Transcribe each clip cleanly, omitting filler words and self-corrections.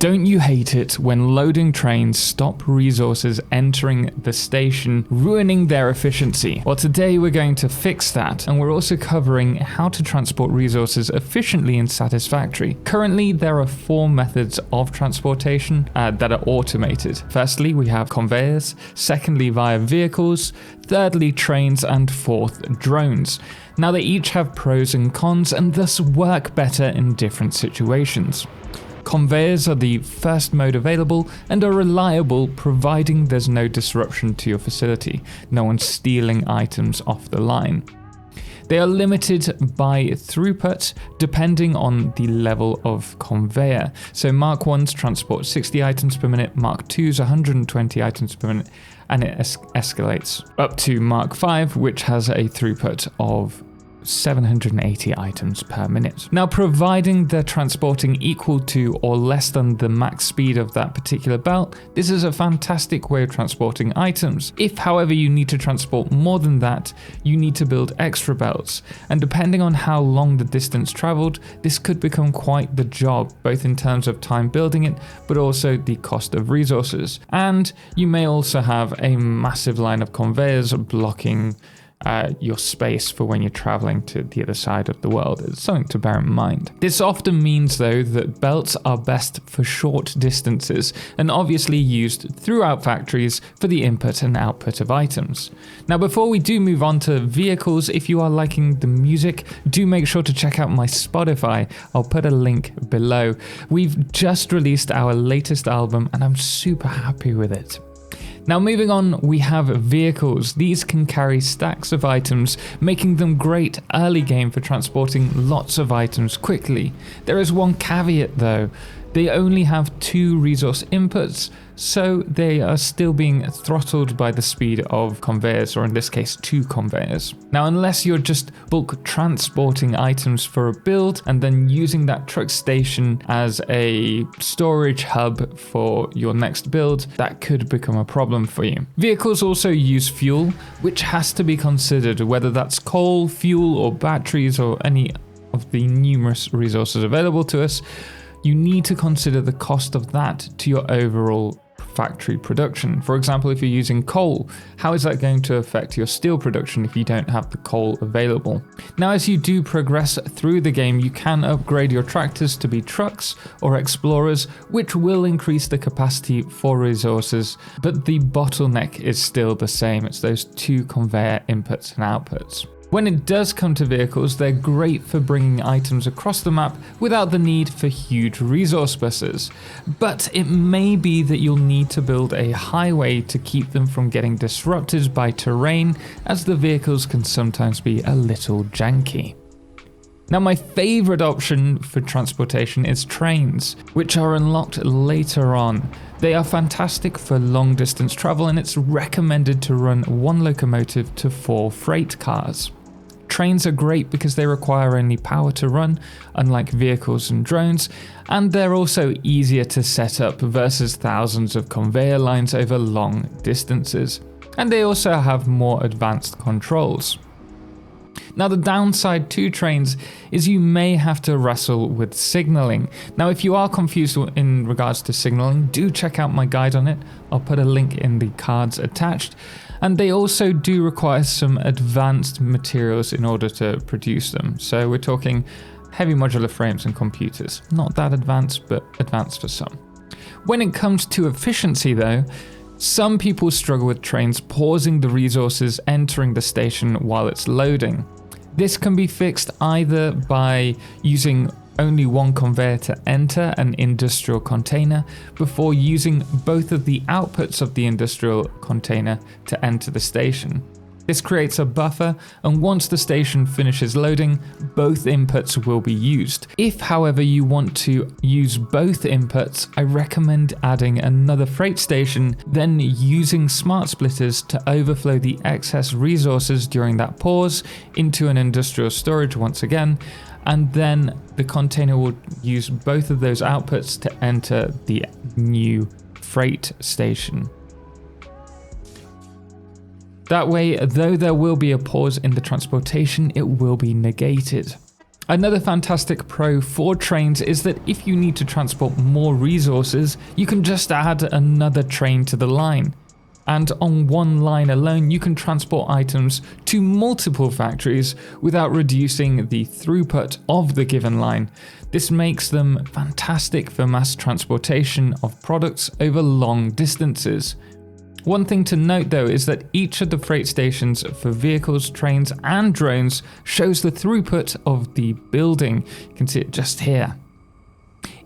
Don't you hate it when loading trains stop resources entering the station, ruining their efficiency? Well, today we're going to fix that, and we're also covering how to transport resources efficiently in Satisfactory. Currently, there are 4 methods of transportation that are automated. Firstly, we have conveyors, secondly via vehicles, thirdly trains, and fourth drones. Now they each have pros and cons and thus work better in different situations. Conveyors are the first mode available and are reliable providing there's no disruption to your facility. No one's stealing items off the line. They are limited by throughput depending on the level of conveyor. So Mark 1s transport 60 items per minute, Mark 2s 120 items per minute, and it escalates up to Mark 5, which has a throughput of 780 items per minute. Now, providing they're transporting equal to or less than the max speed of that particular belt, this is a fantastic way of transporting items. If, however, you need to transport more than that, you need to build extra belts. And depending on how long the distance traveled, this could become quite the job, both in terms of time building it, but also the cost of resources. And you may also have a massive line of conveyors blocking your space for when you're traveling to the other side of the world. It's something to bear in mind. This often means, though, that belts are best for short distances and obviously used throughout factories for the input and output of items. Now, before we do move on to vehicles, if you are liking the music, do make sure to check out my Spotify. I'll put a link below. We've just released our latest album and I'm super happy with it. Now, moving on, we have vehicles. These can carry stacks of items, making them great early game for transporting lots of items quickly. There is one caveat though. They only have 2 resource inputs, so they are still being throttled by the speed of conveyors, or in this case 2 conveyors. Now, unless you're just bulk transporting items for a build and then using that truck station as a storage hub for your next build, that could become a problem for you. Vehicles also use fuel, which has to be considered, whether that's coal, fuel, or batteries, or any of the numerous resources available to us. You need to consider the cost of that to your overall factory production. For example, if you're using coal, how is that going to affect your steel production if you don't have the coal available? Now, as you do progress through the game, you can upgrade your tractors to be trucks or explorers, which will increase the capacity for resources, but the bottleneck is still the same. It's those 2 conveyor inputs and outputs. When it does come to vehicles, they're great for bringing items across the map without the need for huge resource buses. But it may be that you'll need to build a highway to keep them from getting disrupted by terrain, as the vehicles can sometimes be a little janky. Now, my favorite option for transportation is trains, which are unlocked later on. They are fantastic for long distance travel, and it's recommended to run 1 locomotive to 4 freight cars. Trains are great because they require only power to run, unlike vehicles and drones, and they're also easier to set up versus thousands of conveyor lines over long distances. And they also have more advanced controls. Now, the downside to trains is you may have to wrestle with signaling. Now, if you are confused in regards to signaling, do check out my guide on it. I'll put a link in the cards attached. And they also do require some advanced materials in order to produce them. So we're talking heavy modular frames and computers. Not that advanced, but advanced for some. When it comes to efficiency though, some people struggle with trains pausing the resources entering the station while it's loading. This can be fixed either by using only 1 conveyor to enter an industrial container before using both of the outputs of the industrial container to enter the station. This creates a buffer, and once the station finishes loading, both inputs will be used. If, however, you want to use both inputs, I recommend adding another freight station, then using smart splitters to overflow the excess resources during that pause into an industrial storage once again, and then the container will use both of those outputs to enter the new freight station. That way, though there will be a pause in the transportation, it will be negated. Another fantastic pro for trains is that if you need to transport more resources, you can just add another train to the line. And on one line alone, you can transport items to multiple factories without reducing the throughput of the given line. This makes them fantastic for mass transportation of products over long distances. One thing to note though is that each of the freight stations for vehicles, trains and drones shows the throughput of the building. You can see it just here.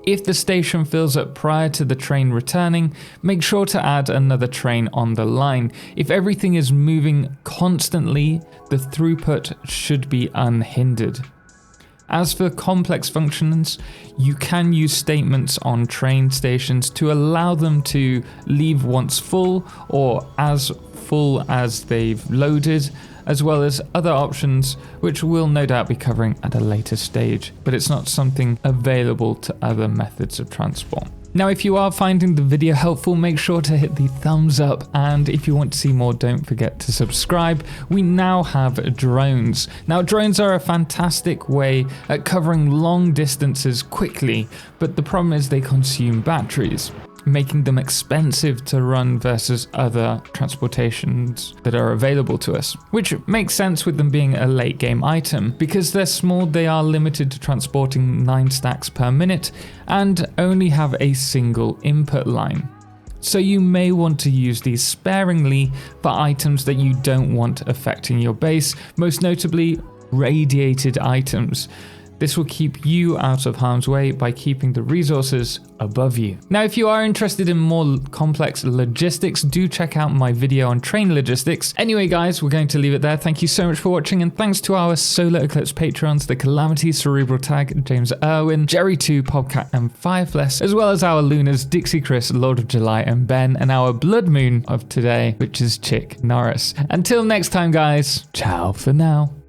If the station fills up prior to the train returning, make sure to add another train on the line. If everything is moving constantly, the throughput should be unhindered. As for complex functions, you can use statements on train stations to allow them to leave once full or as full as they've loaded, as well as other options which we'll no doubt be covering at a later stage, but it's not something available to other methods of transport. Now, if you are finding the video helpful, make sure to hit the thumbs up, and if you want to see more, don't forget to subscribe. We now have drones. Now, drones are a fantastic way at covering long distances quickly, but the problem is they consume batteries, making them expensive to run versus other transportations that are available to us, which makes sense with them being a late game item. Because they're small, they are limited to transporting 9 stacks per minute and only have a single input line. So you may want to use these sparingly for items that you don't want affecting your base, most notably radiated items. This will keep you out of harm's way by keeping the resources above you. Now, if you are interested in more complex logistics, do check out my video on train logistics. Anyway, guys, we're going to leave it there. Thank you so much for watching, and thanks to our Solar Eclipse patrons, The Calamity, Cerebral Tag, James Irwin, Jerry2, Pobcat, and Firefless, as well as our Lunars, Dixie Chris, Lord of July, and Ben, and our Blood Moon of today, which is Chick Norris. Until next time, guys, ciao for now.